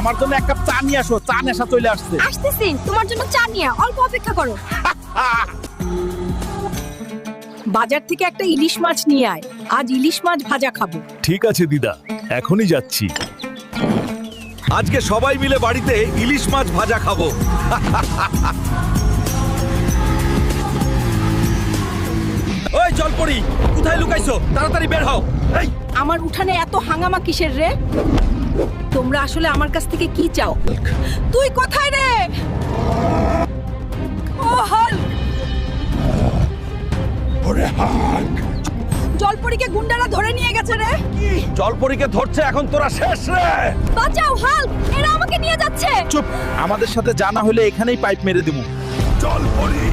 আমার জন্য এক কাপ চা নিয়ে আসো, চা নেশা চলে আসছে। আসতেছি তোমার জন্য চা নিয়ে, অল্প অপেক্ষা করো। বাজার থেকে একটা ইলিশ মাছ নিয়ে আয়, আজ ইলিশ মাছ ভাজা খাবো। ঠিক আছে দিদা, এখনই যাচ্ছি। আজকে সবাই মিলে বাড়িতে ইলিশ মাছ ভাজা খাবো। ওই জলপরি, কোথায় লুকাইছো? তাড়াতাড়ি বের হও। এই আমার উঠানে এত হাঙ্গামা কিসের রে? তোমরা আসলে আমার কাছ থেকে কি চাও? তুই কোথায় রে? ও হাল্ক! জলপরীকে গুন্ডারা ধরে নিয়ে গেছে রে। জলপরীকে ধরছে, এখন তোরা শেষ রে। বাঁচাও হাল্ক, এরা আমাকে নিয়ে যাচ্ছে। চুপ, আমাদের সাথে জানা হলে এখানেই পাইপ মেরে দিমু। জলপরি